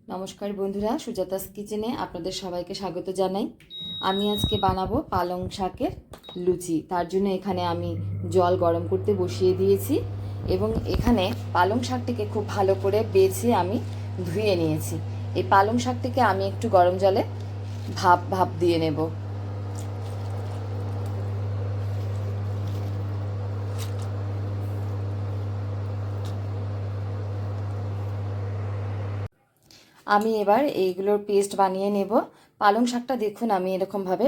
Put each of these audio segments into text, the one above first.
নমস্কার বন্ধুরা, সুজাতাস কিচেনে আপনাদের সবাইকে স্বাগত জানাই। আমি আজকে বানাবো পালং শাকের লুচি। তার জন্য এখানে আমি জল গরম করতে বসিয়ে দিয়েছি এবং এখানে পালং শাকটিকে খুব ভালো করে বেছে আমি ধুয়ে নিয়েছি। এই পালং শাকটিকে আমি একটু গরম জলে ভাপ দিয়ে নেব। আমি এবার এইগুলোর পেস্ট বানিয়ে নেব। পালং শাকটা দেখুন আমি এরকমভাবে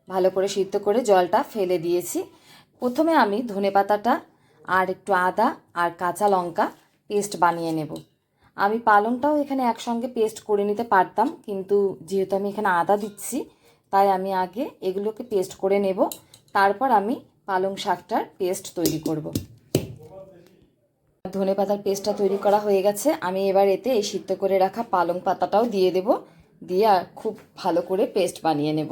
ভালো করে সিদ্ধ করে জলটা ফেলে দিয়েছি। প্রথমে আমি ধনেপাতাটা আর একটু আদা আর কাঁচা লঙ্কা পেস্ট বানিয়ে নেব। আমি পালংটাও এখানে একসঙ্গে পেস্ট করে নিতে পারতাম, কিন্তু যেহেতু আমি এখানে আদা দিচ্ছি তাই আমি আগে এগুলোকে পেস্ট করে নেব, তারপর আমি পালং শাকটার পেস্ট তৈরি করব। ধনেপাতার পেস্টটা তৈরি করা হয়ে গেছে। আমি এবার এতে এই সিদ্ধ করে রাখা পালং পাতাটাও দিয়ে দেব, দিয়ে খুব ভালো করে পেস্ট বানিয়ে নেব।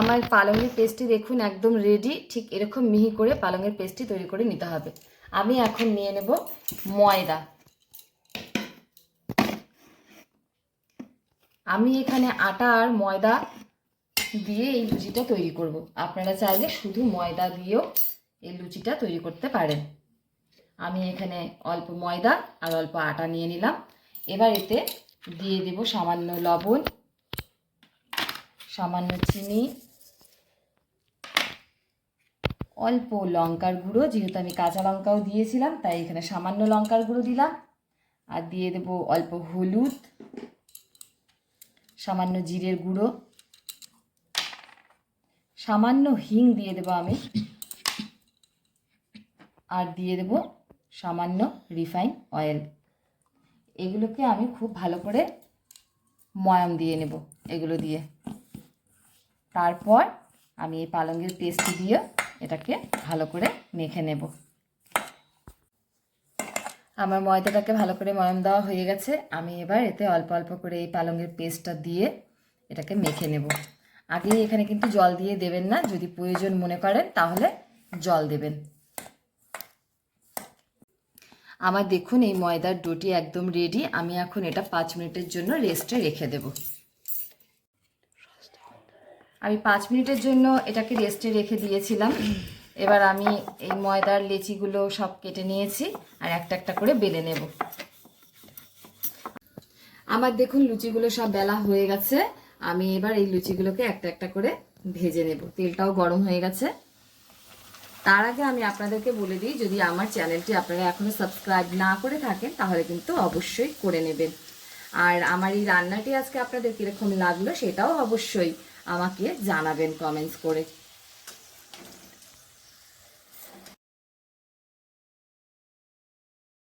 আমার পালংয়ের পেস্টটি দেখুন একদম রেডি। ঠিক এরকম মিহি করে পালংয়ের পেস্টটি তৈরি করে নিতে হবে। আমি এখন নিয়ে নেব ময়দা। আমি এখানে আটা আর ময়দা দিয়ে এই লুচিটা তৈরি করব। আপনারা চাইলে শুধু ময়দা দিয়েও এই লুচিটা তৈরি করতে পারেন। আমি এখানে অল্প ময়দা আর অল্প আটা নিয়ে নিলাম। এবার এতে দিয়ে দেব সামান্য লবণ, সামান্য চিনি, অল্প লঙ্কার গুঁড়ো, যেহেতু আমি কাঁচা লঙ্কাও দিয়েছিলাম তাই এখানে সামান্য লঙ্কার গুঁড়ো দিলাম, আর দিয়ে দেব অল্প হলুদ, সামান্য জিরের গুঁড়ো, সামান্য হিং দিয়ে দেব আমি, আর দিয়ে দেব সামান্য রিফাইন অয়েল। এগুলোকে আমি খুব ভালো করে ময়াম দিয়ে নেব এগুলো দিয়ে। তারপর আমি এই পালংয়ের পেস্ট দিয়ে এটাকে ভালো করে মেখে নেব। আমার ময়দাটাকে ভালো করে ময়াম দেওয়া হয়ে গেছে। আমি এবার এতে অল্প অল্প করে এই পালংয়ের পেস্টটা দিয়ে এটাকে মেখে নেব। আগে এখানে কিন্তু জল দিয়ে দেবেন না, যদি প্রয়োজন মনে করেন তাহলে জল দেবেন। আমার দেখুন এই ময়দার ডোটি একদম রেডি। আমি এখন এটা 5 মিনিটের জন্য রেস্টে রেখে দেব। আমি 5 মিনিটের জন্য এটাকে রেস্টে রেখে দিয়েছিলাম। এবার আমি এই ময়দার লেচিগুলো সব কেটে নিয়েছি আর একটা একটা করে বেলে নেব। আমার দেখুন লুচিগুলো সব বেলা হয়ে গেছে। আমি এবার এই লুচিগুলোকে একটা একটা করে ভেজে নেব। তেলটাও গরম হয়ে গেছে। তার আগে আমি আপনাদেরকে বলে দিই, যদি আমার চ্যানেলটি আপনারা এখনো সাবস্ক্রাইব না করে থাকেন তাহলে কিন্তু অবশ্যই করে নেবেন। আর আমার এই রান্নাটি আজকে আপনাদের কীরকম লাগলো সেটাও অবশ্যই আমাকে জানাবেন কমেন্টস করে।